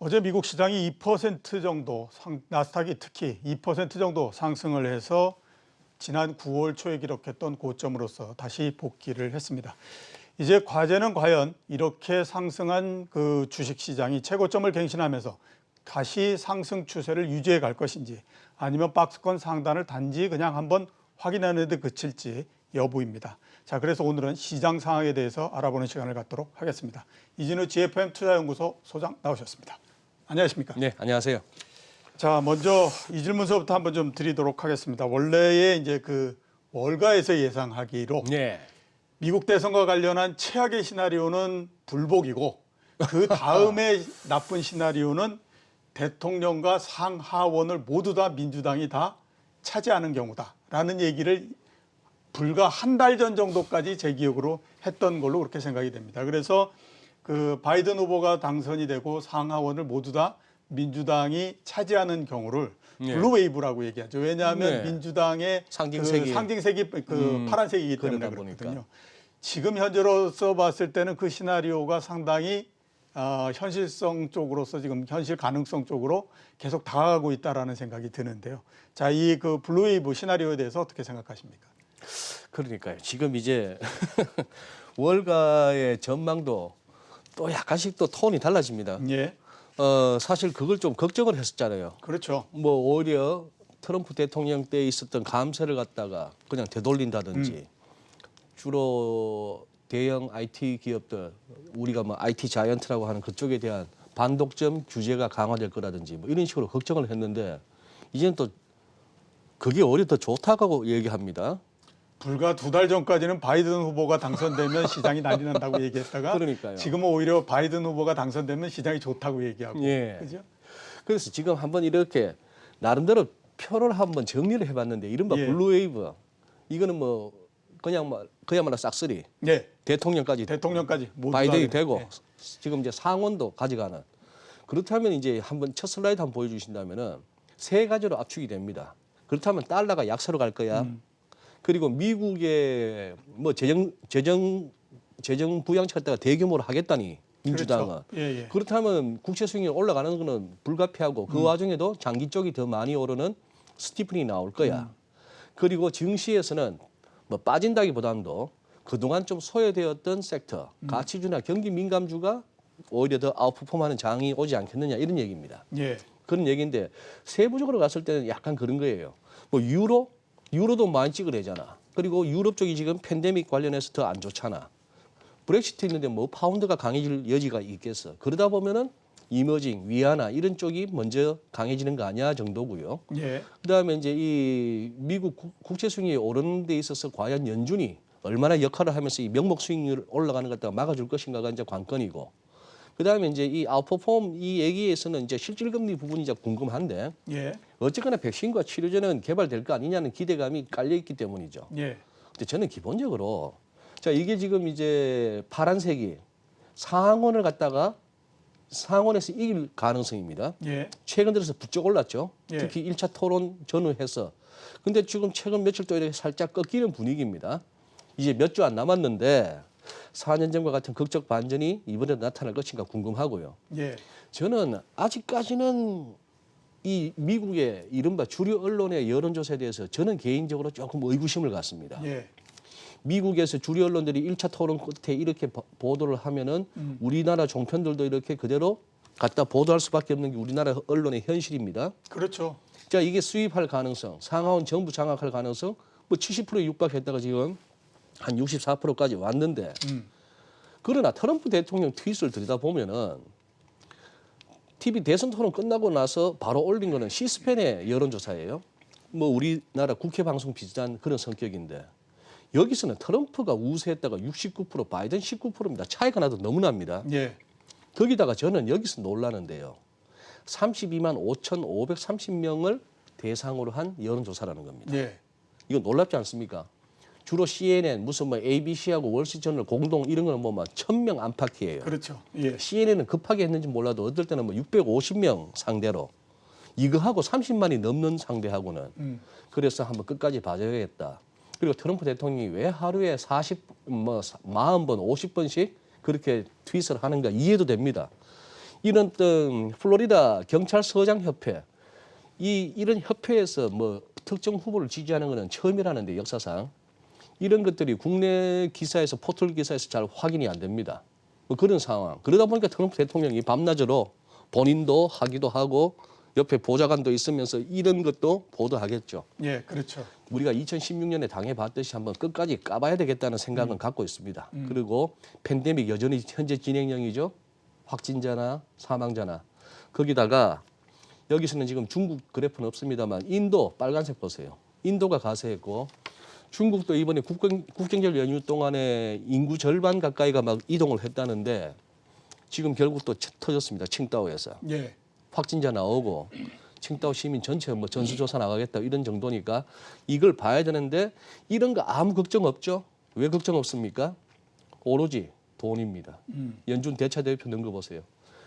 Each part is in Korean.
어제 미국 시장이 2% 정도, 나스닥이 특히 2% 정도 상승을 해서 지난 9월 초에 기록했던 고점으로서 다시 복귀를 했습니다. 이제 과제는 과연 이렇게 상승한 그 주식시장이 최고점을 갱신하면서 다시 상승 추세를 유지해 갈 것인지, 아니면 박스권 상단을 단지 그냥 한번 확인하는 데 그칠지 여부입니다. 자, 그래서 오늘은 시장 상황에 대해서 알아보는 시간을 갖도록 하겠습니다. 이진우 GFM 투자연구소 소장 나오셨습니다. 안녕하십니까? 네, 안녕하세요. 자, 먼저 이 질문서부터 한번 좀 드리도록 하겠습니다. 원래의 이제 그 월가에서 예상하기로 네. 미국 대선과 관련한 최악의 시나리오는 불복이고, 그 다음에 나쁜 시나리오는 대통령과 상하원을 모두 다 민주당이 다 차지하는 경우다라는 얘기를 불과 한 달 전 정도까지 제 기억으로 했던 걸로 그렇게 생각이 됩니다. 그래서 그 바이든 후보가 당선이 되고 상하원을 모두 다 민주당이 차지하는 경우를 블루웨이브라고 얘기하죠. 왜냐하면 민주당의 상징색이 파란색이기 때문에 그렇거든요. 지금 현재로서 봤을 때는 그 시나리오가 상당히 현실성 쪽으로서 지금 현실 가능성 쪽으로 계속 다가가고 있다라는 생각이 드는데요. 자, 이 그 블루웨이브 시나리오에 대해서 어떻게 생각하십니까? 그러니까요. 지금 이제 월가의 전망도 또 약간씩 또 톤이 달라집니다. 예. 사실 그걸 좀 걱정을 했었잖아요. 그렇죠. 뭐 오히려 트럼프 대통령 때 있었던 감세를 갖다가 그냥 되돌린다든지 주로 대형 IT 기업들, 우리가 뭐 IT 자이언트라고 하는 그쪽에 대한 반독점 규제가 강화될 거라든지 뭐 이런 식으로 걱정을 했는데, 이제는 또 그게 오히려 더 좋다고 얘기합니다. 불과 2달 전까지는 바이든 후보가 당선되면 시장이 난리 난다고 얘기했다가 그러니까요. 지금은 오히려 바이든 후보가 당선되면 시장이 좋다고 얘기하고. 예. 그죠? 그래서 지금 한번 이렇게 나름대로 표를 한번 정리를 해봤는데, 이른바 블루웨이브, 이거는 뭐 그냥 뭐 그야말로 싹쓸이. 네. 대통령까지 모두 바이든이 되고 지금 이제 상원도 가져가는. 그렇다면 이제 한번 첫 슬라이드 한번 보여주신다면은 세 가지로 압축이 됩니다. 그렇다면 달러가 약세로 갈 거야. 그리고 미국의 뭐 재정 부양책 갖다가 대규모로 하겠다니 민주당은. 그렇죠. 예. 그렇다면 국채 수익률 올라가는 거는 불가피하고, 그 와중에도 장기 쪽이 더 많이 오르는 스티프닝이 나올 거야. 그리고 증시에서는 뭐 빠진다기보다도 그동안 좀 소외되었던 섹터, 가치주나 경기 민감주가 오히려 더 아웃퍼폼하는 장이 오지 않겠느냐, 이런 얘기입니다. 예. 그런 얘기인데, 세부적으로 갔을 때는 약간 그런 거예요. 뭐 유로도 많이 찌그러잖아. 그리고 유럽 쪽이 지금 팬데믹 관련해서 더 안 좋잖아. 브렉시트 있는데 뭐 파운드가 강해질 여지가 있겠어. 그러다 보면은 이머징, 위안화 이런 쪽이 먼저 강해지는 거 아니야 정도고요. 예. 그다음에 이제 이 미국 국채 수익률이 오르는 데 있어서 과연 연준이 얼마나 역할을 하면서 이 명목 수익률 올라가는 것 갖다가 막아줄 것인가가 이제 관건이고, 그다음에 이제 이 아웃퍼폼 이 얘기에서는 이제 실질금리 부분이 이제 궁금한데, 어쨌거나 백신과 치료제는 개발될 거 아니냐는 기대감이 깔려 있기 때문이죠. 예. 근데 저는 기본적으로 자, 이게 지금 이제 파란색이 상원을 갖다가 상원에서 이길 가능성입니다. 예. 최근 들어서 부쩍 올랐죠. 특히 1차 토론 전후해서. 근데 지금 최근 며칠 또 이렇게 살짝 꺾이는 분위기입니다. 이제 몇 주 안 남았는데 4년 전과 같은 극적 반전이 이번에도 나타날 것인가 궁금하고요. 예. 저는 아직까지는 이 미국의 이른바 주류 언론의 여론조사에 대해서 저는 개인적으로 조금 의구심을 갖습니다. 예. 미국에서 주류 언론들이 1차 토론 끝에 이렇게 보도를 하면은 우리나라 종편들도 이렇게 그대로 갖다 보도할 수밖에 없는 게 우리나라 언론의 현실입니다. 그렇죠. 자, 이게 수입할 가능성, 상하원 정부 장악할 가능성 뭐 70%에 육박했다가 지금 한 64%까지 왔는데, 그러나 트럼프 대통령 트윗을 들여다보면은 TV 대선 토론 끝나고 나서 바로 올린 거는 시스펜의 여론조사예요. 뭐 우리나라 국회 방송 비슷한 그런 성격인데, 여기서는 트럼프가 우세했다가 69%, 바이든 19%입니다. 차이가 나도 너무 납니다. 예. 거기다가 저는 여기서 놀라는데요. 32만 5,530명을 대상으로 한 여론조사라는 겁니다. 예. 이거 놀랍지 않습니까? 주로 CNN, 무슨 뭐 ABC하고 월스트리트저널 공동 이런 거는 뭐 1,000명 안팎이에요. 그렇죠. 예. CNN은 급하게 했는지 몰라도 어떨 때는 뭐 650명 상대로, 이거하고 30만이 넘는 상대하고는 그래서 한번 끝까지 봐줘야겠다. 그리고 트럼프 대통령이 왜 하루에 40번 50번씩 그렇게 트윗을 하는가 이해도 됩니다. 이런 어떤 플로리다 경찰서장 협회 이런 협회에서 뭐 특정 후보를 지지하는 것은 처음이라는데 역사상 이런 것들이 국내 기사에서 포털 기사에서 잘 확인이 안 됩니다. 뭐 그런 상황. 그러다 보니까 트럼프 대통령이 밤낮으로 본인도 하기도 하고 옆에 보좌관도 있으면서 이런 것도 보도하겠죠. 예, 그렇죠. 우리가 2016년에 당해봤듯이 한번 끝까지 까봐야 되겠다는 생각은 갖고 있습니다. 그리고 팬데믹 여전히 현재 진행형이죠. 확진자나 사망자나. 거기다가 여기서는 지금 중국 그래프는 없습니다만 인도 빨간색 보세요. 인도가 가세했고 중국도 이번에 국경절 연휴 동안에 인구 절반 가까이가 막 이동을 했다는데 지금 결국 또 터졌습니다. 칭다오에서. 예. 확진자 나오고 칭다오 시민 전체 뭐 전수조사 나가겠다 이런 정도니까 이걸 봐야 되는데 이런 거 아무 걱정 없죠. 왜 걱정 없습니까? 오로지 돈입니다. 연준 대차대표 넣은 거 보세요.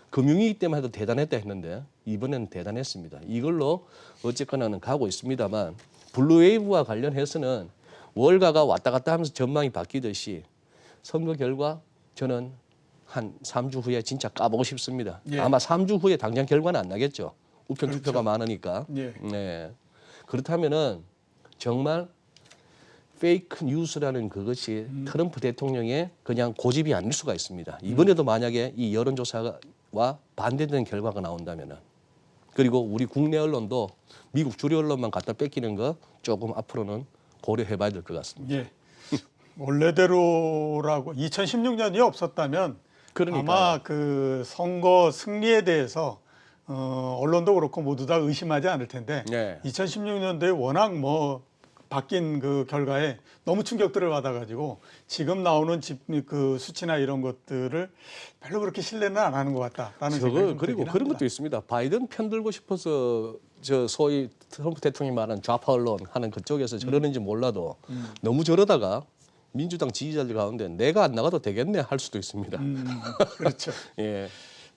금융위기 때만 해도 대단했다 했는데 이번에는 대단했습니다. 이걸로 어쨌거나는 가고 있습니다만 블루웨이브와 관련해서는 월가가 왔다 갔다 하면서 전망이 바뀌듯이 선거 결과 저는 한 3주 후에 진짜 까보고 싶습니다. 예. 아마 3주 후에 당장 결과는 안 나겠죠. 우편 투표가 많으니까. 예. 네. 그렇다면은 정말 페이크 뉴스라는 그것이 트럼프 대통령의 그냥 고집이 아닐 수가 있습니다. 이번에도 만약에 이 여론조사와 반대되는 결과가 나온다면은 그리고 우리 국내 언론도 미국 주류 언론만 갖다 뺏기는 거 조금 앞으로는 고려해봐야 될 것 같습니다. 예. 원래대로라고 2016년이 없었다면 그러니까요. 아마 그 선거 승리에 대해서 언론도 그렇고 모두 다 의심하지 않을 텐데 네. 2016년도에 워낙 뭐 바뀐 그 결과에 너무 충격들을 받아가지고 지금 나오는 그 수치나 이런 것들을 별로 그렇게 신뢰는 안 하는 것 같다라는 생각이 좀 그리고 들긴 그런 합니다. 것도 있습니다. 바이든 편 들고 싶어서 저 소위 트럼프 대통령이 말하는 좌파 언론 하는 그쪽에서 저러는지 몰라도 너무 저러다가 민주당 지지자들 가운데 내가 안 나가도 되겠네 할 수도 있습니다. 그렇죠. 예.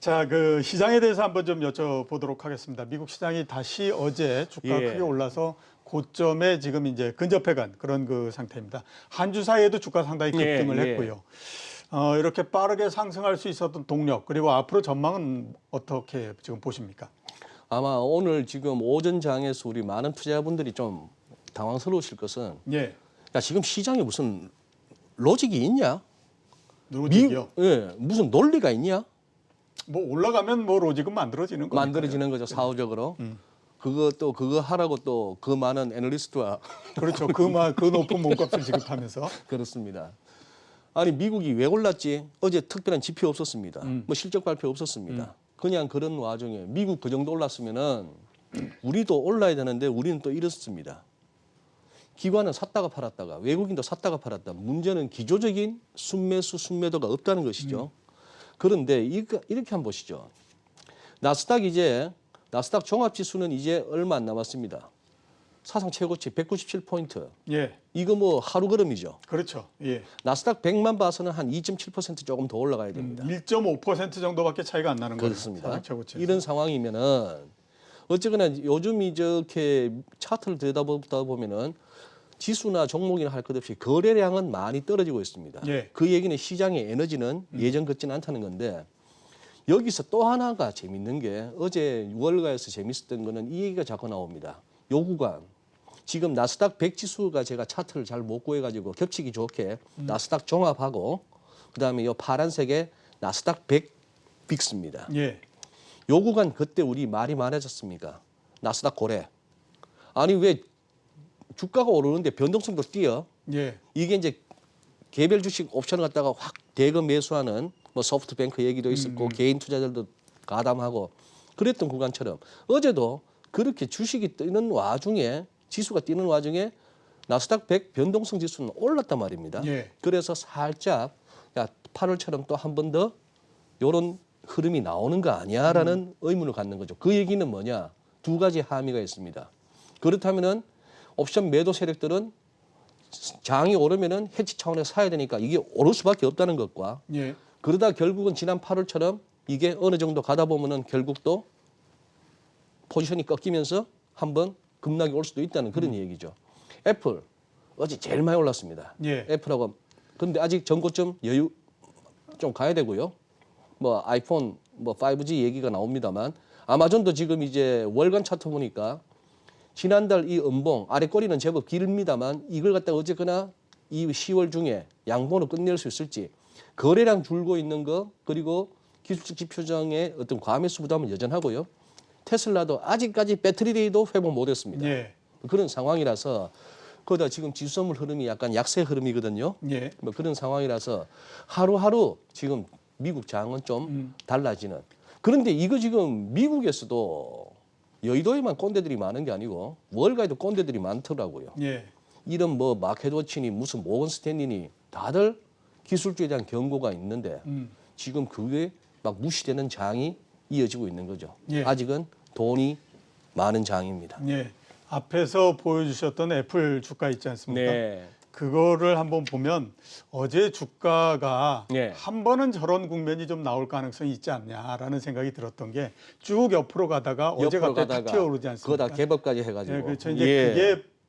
자, 그 시장에 대해서 한번 좀 여쭤보도록 하겠습니다. 미국 시장이 다시 어제 주가 예. 크게 올라서 고점에 지금 이제 근접해간 그런 그 상태입니다. 한 주 사이에도 주가 상당히 급등을 예, 예. 했고요. 이렇게 빠르게 상승할 수 있었던 동력 그리고 앞으로 전망은 어떻게 지금 보십니까? 아마 오늘 지금 오전장에서 우리 많은 투자자분들이 좀 당황스러우실 것은 예, 야 지금 시장에 무슨 로직이 있냐? 로직이요. 예, 무슨 논리가 있냐? 뭐 올라가면 뭐 로직은 만들어지는 거니까요. 만들어지는 거죠 사후적으로. 그거 하라고 또 그 많은 애널리스트와 그렇죠. 그 높은 몸값을 지급하면서 그렇습니다. 아니 미국이 왜 올랐지? 어제 특별한 지표 없었습니다. 뭐 실적 발표 없었습니다. 그냥 그런 와중에 미국 그 정도 올랐으면은 우리도 올라야 되는데 우리는 또 이렇습니다. 기관은 샀다가 팔았다가 외국인도 샀다가 팔았다. 문제는 기조적인 순매수 순매도가 없다는 것이죠. 그런데 이렇게 한번 보시죠. 나스닥 종합지수는 이제 얼마 안 남았습니다. 사상 최고치 197포인트. 예, 이거 뭐 하루 걸음이죠. 그렇죠. 예, 나스닥 100만 봐서는 한 2.7% 조금 더 올라가야 됩니다. 1.5% 정도밖에 차이가 안 나는 거예요. 그렇습니다. 사상 최고치에서. 이런 상황이면은 어쨌거나 요즘 이렇게 차트를 들여다보다 보면은 지수나 종목이나 할 것 없이 거래량은 많이 떨어지고 있습니다. 예. 그 얘기는 시장의 에너지는 예전 같지는 않다는 건데 여기서 또 하나가 재밌는 게 어제 월가에서 재밌었던 거는 이 얘기가 자꾸 나옵니다. 요 구간 지금 나스닥 100 지수가 제가 차트를 잘 못 구해가지고 겹치기 좋게 나스닥 종합하고 그다음에 요 파란색의 나스닥 100 빅스입니다. 예, 요 구간 그때 우리 말이 많아졌습니까? 나스닥 고래. 아니 왜 주가가 오르는데 변동성도 뛰어? 예, 이게 이제 개별 주식 옵션을 갖다가 확 대거 매수하는 뭐 소프트뱅크 얘기도 있었고 개인 투자자들도 가담하고 그랬던 구간처럼 어제도 그렇게 주식이 뛰는 와중에 지수가 뛰는 와중에 나스닥 100 변동성 지수는 올랐단 말입니다. 예. 그래서 살짝 야 8월처럼 또 한 번 더 이런 흐름이 나오는 거 아니야라는 의문을 갖는 거죠. 그 얘기는 뭐냐? 두 가지 함의가 있습니다. 그렇다면은 옵션 매도 세력들은 장이 오르면은 해치 차원에서 사야 되니까 이게 오를 수밖에 없다는 것과 예, 그러다 결국은 지난 8월처럼 이게 어느 정도 가다 보면은 결국 또 포지션이 꺾이면서 한번 급락이 올 수도 있다는 그런 얘기죠. 애플 어제 제일 많이 올랐습니다. 예. 애플하고 근데 아직 전고점 여유 좀 가야 되고요. 뭐 아이폰 뭐 5G 얘기가 나옵니다만 아마존도 지금 이제 월간 차트 보니까 지난달 이 음봉 아래 꼬리는 제법 깁니다만 이걸 갖다가 어쨌거나 이 10월 중에 양봉으로 끝낼 수 있을지 거래량 줄고 있는 거 그리고 기술적 지표정의 어떤 과매수 부담은 여전하고요. 테슬라도 아직까지 배터리데이도 회복 못했습니다. 예. 그런 상황이라서 거기다 지금 지수선물 흐름이 약간 약세 흐름이거든요. 예. 뭐 그런 상황이라서 하루하루 지금 미국 장은 좀 달라지는. 그런데 이거 지금 미국에서도 여의도에만 꼰대들이 많은 게 아니고 월가에도 꼰대들이 많더라고요. 예. 이런 뭐 마켓워치니 무슨 모건 스탠리니 다들 기술주에 대한 경고가 있는데 지금 그게 막 무시되는 장이 이어지고 있는 거죠. 예. 아직은 돈이 많은 장입니다. 예. 앞에서 보여주셨던 애플 주가 있지 않습니까? 네. 그거를 한번 보면 어제 주가가 네. 한 번은 저런 국면이 좀 나올 가능성이 있지 않냐라는 생각이 들었던 게 쭉 옆으로 가다가 어제 옆으로 갑자기 탁 가다가 튀어오르지 않습니까? 그거 다 개법까지 해가지고. 예, 그렇죠. 이제 예.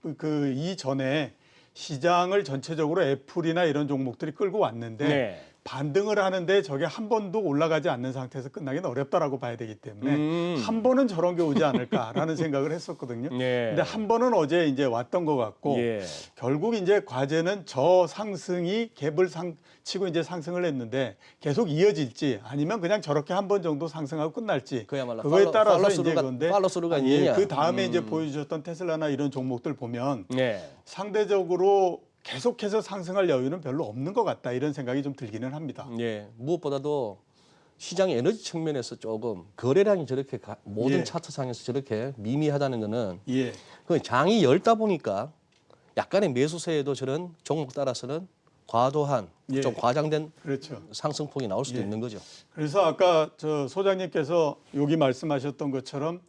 그게 그 이전에 시장을 전체적으로 애플이나 이런 종목들이 끌고 왔는데 네. 반등을 하는데 저게 한 번도 올라가지 않는 상태에서 끝나기는 어렵다라고 봐야 되기 때문에 한 번은 저런 게 오지 않을까라는 생각을 했었거든요. 네. 근데 한 번은 어제 이제 왔던 것 같고 예. 결국 이제 과제는 저 상승이 갭을 치고 이제 상승을 했는데 계속 이어질지 아니면 그냥 저렇게 한 번 정도 상승하고 끝날지 그야말로 그거에 따라서 팔로스루가- 이제 그런데 팔로스루가 있느냐. 그 다음에 이제 보여주셨던 테슬라나 이런 종목들 보면 네. 상대적으로 계속해서 상승할 여유는 별로 없는 것 같다 이런 생각이 좀 들기는 합니다. 예. 무엇보다도 시장 에너지 측면에서 조금 거래량이 저렇게 모든 예. 차트상에서 저렇게 미미하다는 거는 예, 그 장이 열다 보니까 약간의 매수세에도 저런 종목 따라서는 과도한 예. 좀 과장된 그렇죠. 상승폭이 나올 수도 예. 있는 거죠. 그래서 아까 저 소장님께서 여기 말씀하셨던 것처럼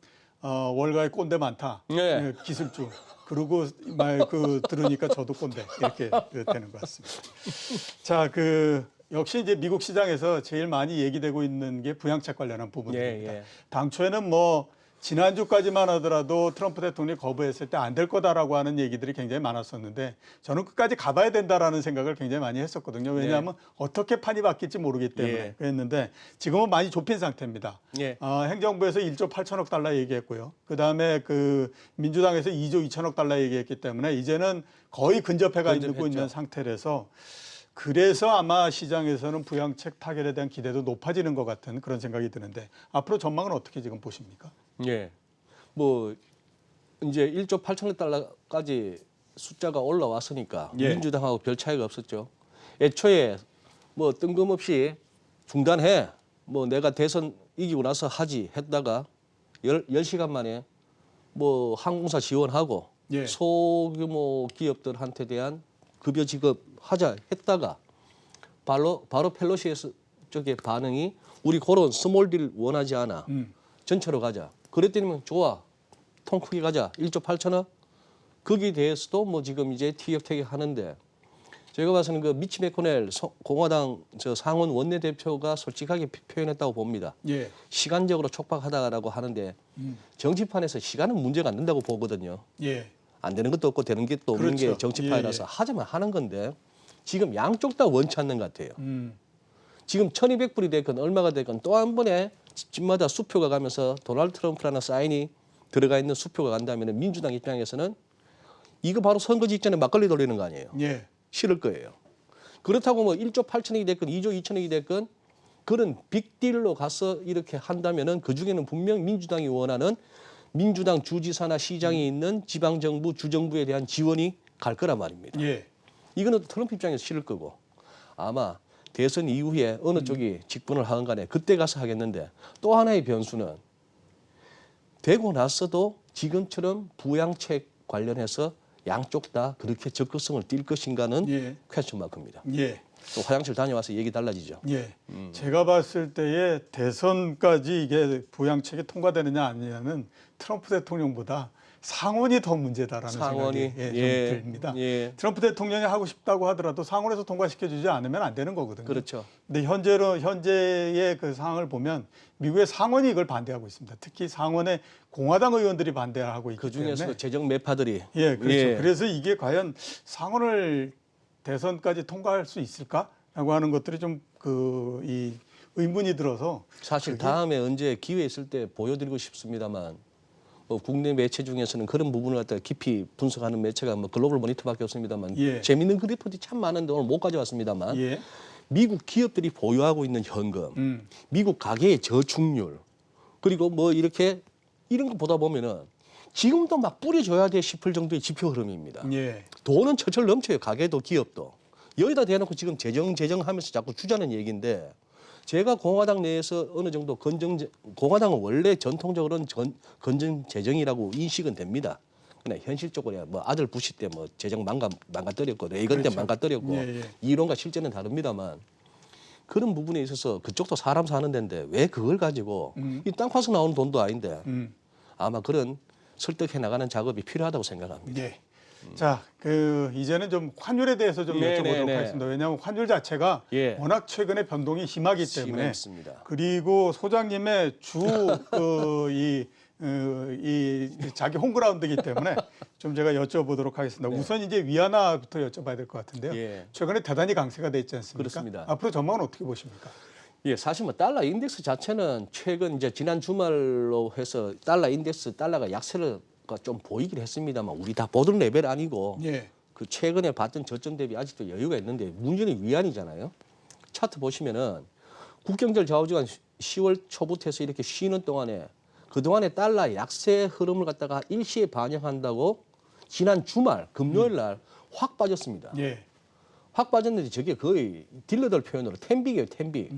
월가에 꼰대 많다. 네. 예, 기술주. 그러고 말 들으니까 저도 꼰대 이렇게 되는 것 같습니다. 자, 역시 이제 미국 시장에서 제일 많이 얘기되고 있는 게 부양책 관련한 부분입니다. 예, 예. 당초에는 뭐 지난주까지만 하더라도 트럼프 대통령이 거부했을 때 안 될 거다라고 하는 얘기들이 굉장히 많았었는데 저는 끝까지 가봐야 된다라는 생각을 굉장히 많이 했었거든요. 왜냐하면 어떻게 판이 바뀔지 모르기 때문에 예. 그랬는데 지금은 많이 좁힌 상태입니다. 예. 행정부에서 1조 8천억 달러 얘기했고요. 그다음에 민주당에서 2조 2천억 달러 얘기했기 때문에 이제는 거의 근접해가 있고 근접했죠. 있는 상태라서 그래서 아마 시장에서는 부양책 타결에 대한 기대도 높아지는 것 같은 그런 생각이 드는데 앞으로 전망은 어떻게 지금 보십니까? 예. 뭐 이제 1조 8천억 달러까지 숫자가 올라왔으니까 예. 민주당하고 별 차이가 없었죠. 애초에 뭐 뜬금없이 중단해. 뭐 내가 대선 이기고 나서 하지 했다가 10시간 만에 뭐 항공사 지원하고 예. 소규모 기업들한테 대한 급여 지급하자 했다가 바로 펠로시 쪽의 반응이 우리 그런 스몰 딜 원하지 않아. 전체로 가자. 그랬더니 좋아. 통 크게 가자. 1조 8천억. 거기에 대해서도 뭐 지금 이제 티격태격 하는데 제가 봐서는 그 미치 매코넬 공화당 상원 원내대표가 솔직하게 표현했다고 봅니다. 예. 시간적으로 촉박하다라고 하는데 정치판에서 시간은 문제가 안 된다고 보거든요. 예. 안 되는 것도 없고 되는 것도 없는 그렇죠. 게 정치판이라서 하자면 하는 건데 지금 양쪽 다 원치 않는 것 같아요. 지금 1200불이 됐건 얼마가 됐건 또 한 번에 집마다 수표가 가면서 도널드 트럼프라는 사인이 들어가 있는 수표가 간다면 민주당 입장에서는 이거 바로 선거 직전에 막걸리 돌리는 거 아니에요. 예. 싫을 거예요. 그렇다고 뭐 1조 8천억이 됐건 2조 2천억이 됐건 그런 빅딜로 가서 이렇게 한다면은 그중에는 분명 민주당이 원하는 민주당 주지사나 시장이 있는 지방정부, 주정부에 대한 지원이 갈 거란 말입니다. 예. 이거는 트럼프 입장에서 싫을 거고 아마 대선 이후에 어느 쪽이 집권을 하건 간에 그때 가서 하겠는데 또 하나의 변수는 되고 나서도 지금처럼 부양책 관련해서 양쪽 다 그렇게 적극성을 띌 것인가는 예. 퀘스천 마크입니다. 예. 또 화장실 다녀와서 얘기 달라지죠. 예. 제가 봤을 때에 대선까지 이게 부양책이 통과되느냐 아니냐는 트럼프 대통령보다 상원이 더 문제다라는 상원이, 생각이 예. 좀 듭니다. 예. 트럼프 대통령이 하고 싶다고 하더라도 상원에서 통과시켜주지 않으면 안 되는 거거든요. 그렇죠. 근데 현재의 그 상황을 보면 미국의 상원이 이걸 반대하고 있습니다. 특히 상원의 공화당 의원들이 반대하고 있기 그 중에서 때문에 재정 매파들이 예, 그렇죠. 예. 그래서 이게 과연 상원을 대선까지 통과할 수 있을까라고 하는 것들이 좀 이 의문이 들어서 사실 다음에 언제 기회 있을 때 보여드리고 싶습니다만 뭐 국내 매체 중에서는 그런 부분을 갖다가 깊이 분석하는 매체가 뭐 글로벌 모니터밖에 없습니다만 예. 재밌는 그 리포트 참 많은데 오늘 못 가져왔습니다만 예. 미국 기업들이 보유하고 있는 현금, 미국 가계의 저축률 그리고 뭐 이렇게 이런 거 보다 보면은 지금도 막 뿌려줘야 돼 싶을 정도의 지표 흐름입니다. 예. 돈은 철철 넘쳐요. 가게도 기업도. 여기다 대놓고 지금 재정하면서 자꾸 주자는 얘기인데 제가 공화당 내에서 어느 정도 공화당은 원래 전통적으로는 건전 재정이라고 인식은 됩니다. 그러나 현실적으로 뭐 아들 부시 때 뭐 재정 망가뜨렸고 레이건 때 그렇죠. 망가뜨렸고 예, 예. 이론과 실제는 다릅니다만 그런 부분에 있어서 그쪽도 사람 사는 데인데 왜 그걸 가지고 이 땅 파서 나오는 돈도 아닌데 아마 그런 설득해 나가는 작업이 필요하다고 생각합니다. 예. 자, 이제는 좀 환율에 대해서 좀 네, 여쭤보도록 네, 네. 하겠습니다. 왜냐하면 환율 자체가 예. 워낙 최근에 변동이 심하기 때문에 심했습니다. 그리고 소장님의 이 자기 홈그라운드이기 때문에 좀 제가 여쭤보도록 하겠습니다. 네. 우선 이제 위안화부터 여쭤봐야 될 것 같은데요. 예. 최근에 대단히 강세가 돼 있지 않습니까? 그렇습니다. 앞으로 전망은 어떻게 보십니까? 예, 사실 뭐 달러 인덱스 자체는 최근 이제 지난 주말로 해서 달러가 약세가 좀 보이긴 했습니다만 우리 다 보던 레벨 아니고 예. 그 최근에 봤던 저점 대비 아직도 여유가 있는데 문제는 위안이잖아요. 차트 보시면은 국경절 좌우지간 10월 초부터 해서 이렇게 쉬는 동안에 그동안에 달러 약세 흐름을 갖다가 일시에 반영한다고 지난 주말 금요일 날 확 빠졌습니다. 예. 확 빠졌는데 저게 거의 딜러들 표현으로 텐빅이에요, 텐빅.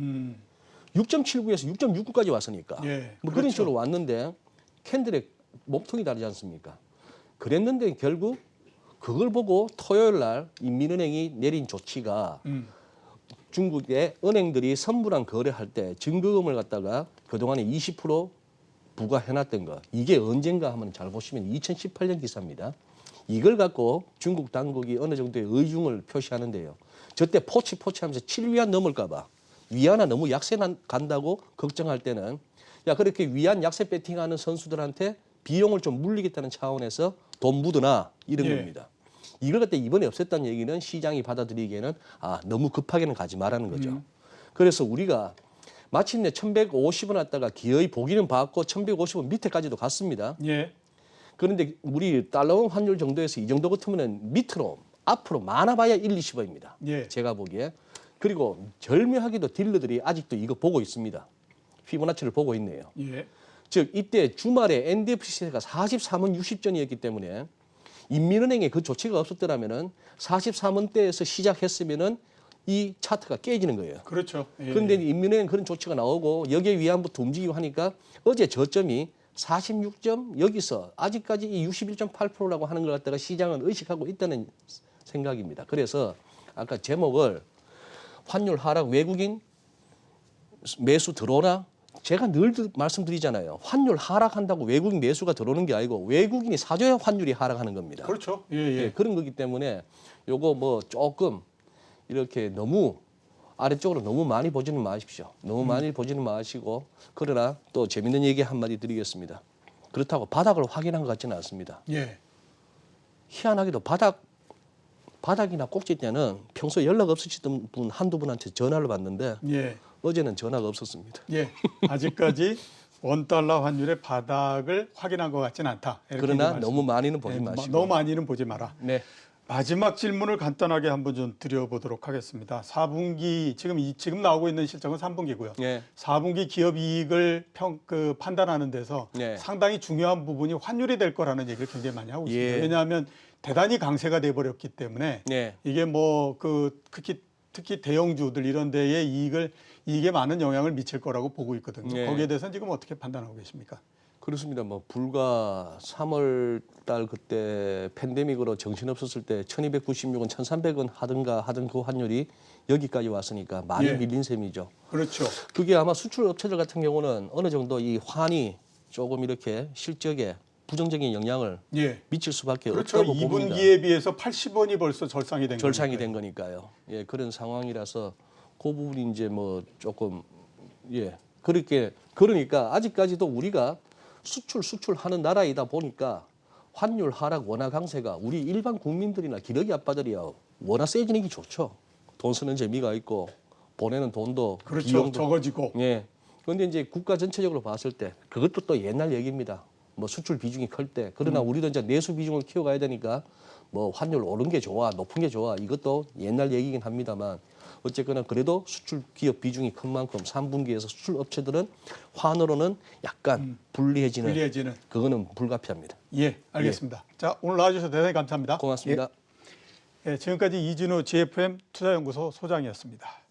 6.79에서 6.69까지 왔으니까. 예, 뭐 그렇죠. 그런 식으로 왔는데 캔들의 몸통이 다르지 않습니까? 그랬는데 결국 그걸 보고 토요일 날 인민은행이 내린 조치가 중국의 은행들이 선불한 거래할 때 증거금을 갖다가 그동안에 20% 부과해놨던 거. 이게 언젠가 하면 잘 보시면 2018년 기사입니다. 이걸 갖고 중국 당국이 어느 정도의 의중을 표시하는데요. 저때 포치하면서 7위안 넘을까 봐 위안화 너무 약세 간다고 걱정할 때는 야 그렇게 위안 약세 배팅하는 선수들한테 비용을 좀 물리겠다는 차원에서 돈 묻어놔 이런 예. 겁니다. 이걸 갖다 이번에 없앴다는 얘기는 시장이 받아들이기에는 너무 급하게는 가지 말라는 거죠. 그래서 우리가 마침내 1,150원 왔다가 기어이 보기는 봤고 1,150원 밑에까지도 갔습니다. 예. 그런데 우리 달러 환율 정도에서 이 정도 같으면 밑으로 앞으로 많아봐야 20원입니다. 예. 제가 보기에. 그리고 절묘하게도 딜러들이 아직도 이거 보고 있습니다. 피보나치를 보고 있네요. 예. 즉 이때 주말에 NDFC가 43원 60전이었기 때문에 인민은행에 그 조치가 없었더라면은 43원대에서 시작했으면은 이 차트가 깨지는 거예요. 그렇죠. 예. 그런데 인민은행 그런 조치가 나오고 여기에 위안부터 움직이고 하니까 어제 저점이 46점 여기서 아직까지 이 61.8%라고 하는 걸 갖다가 시장은 의식하고 있다는 생각입니다. 그래서 아까 제목을 환율 하락 외국인 매수 들어오나 제가 늘 말씀드리잖아요. 환율 하락한다고 외국인 매수가 들어오는 게 아니고 외국인이 사줘야 환율이 하락하는 겁니다. 그렇죠. 예, 예. 예, 그런 거기 때문에 요거 뭐 조금 이렇게 너무 아래쪽으로 너무 많이 보지는 마십시오. 너무 많이 보지는 마시고 그러나 또 재밌는 얘기 한마디 드리겠습니다. 그렇다고 바닥을 확인한 것 같지는 않습니다. 예. 희한하게도 바닥이나 꼭지 때는 평소 연락 없으시던 분 한두 분한테 전화를 받는데 예. 어제는 전화가 없었습니다. 예. 아직까지 원달러 환율의 바닥을 확인한 것 같지는 않다. 이렇게 그러나 이제 말씀. 너무 많이는 보지 예, 마시고. 너무 많이는 보지 마라. 네. 마지막 질문을 간단하게 한번 좀 드려보도록 하겠습니다. 4분기 지금 나오고 있는 실적은 3분기고요. 네. 4분기 기업 이익을 판단하는 데서 네. 상당히 중요한 부분이 환율이 될 거라는 얘기를 굉장히 많이 하고 있습니다. 예. 왜냐하면 대단히 강세가 돼 버렸기 때문에 네. 이게 뭐 특히 대형주들 이런 데에 이익에 많은 영향을 미칠 거라고 보고 있거든요. 네. 거기에 대해서는 지금 어떻게 판단하고 계십니까? 그렇습니다. 뭐 불과 3월 달 그때 팬데믹으로 정신 없었을 때 1,296원, 1,300원 하던 그 환율이 여기까지 왔으니까 많이 예. 밀린 셈이죠. 그렇죠. 그게 아마 수출 업체들 같은 경우는 어느 정도 이 환이 조금 이렇게 실적에 부정적인 영향을 예. 미칠 수밖에 그렇죠. 없다고 봅니다. 2분기에 비해서 80원이 벌써 절상이 된 절상이 거니까요. 된 거니까요. 예, 그런 상황이라서 그 부분이 이제 뭐 조금 그러니까 아직까지도 우리가 수출하는 나라이다 보니까 환율 하락 원화 강세가 우리 일반 국민들이나 기러기 아빠들이야 워낙 세지는 게 좋죠. 돈 쓰는 재미가 있고 보내는 돈도 그렇죠. 비용도 적어지고. 예. 그런데 이제 국가 전체적으로 봤을 때 그것도 또 옛날 얘기입니다. 뭐 수출 비중이 클 때 그러나 우리도 이제 내수 비중을 키워가야 되니까 뭐 환율 오른 게 좋아, 높은 게 좋아 이것도 옛날 얘기긴 합니다만 어쨌거나 그래도 수출 기업 비중이 큰 만큼 3분기에서 수출 업체들은 환으로는 약간 불리해지는 그거는 불가피합니다. 예, 알겠습니다. 자, 오늘 나와주셔서 대단히 감사합니다. 고맙습니다. 예, 지금까지 이진우 GFM 투자연구소 소장이었습니다.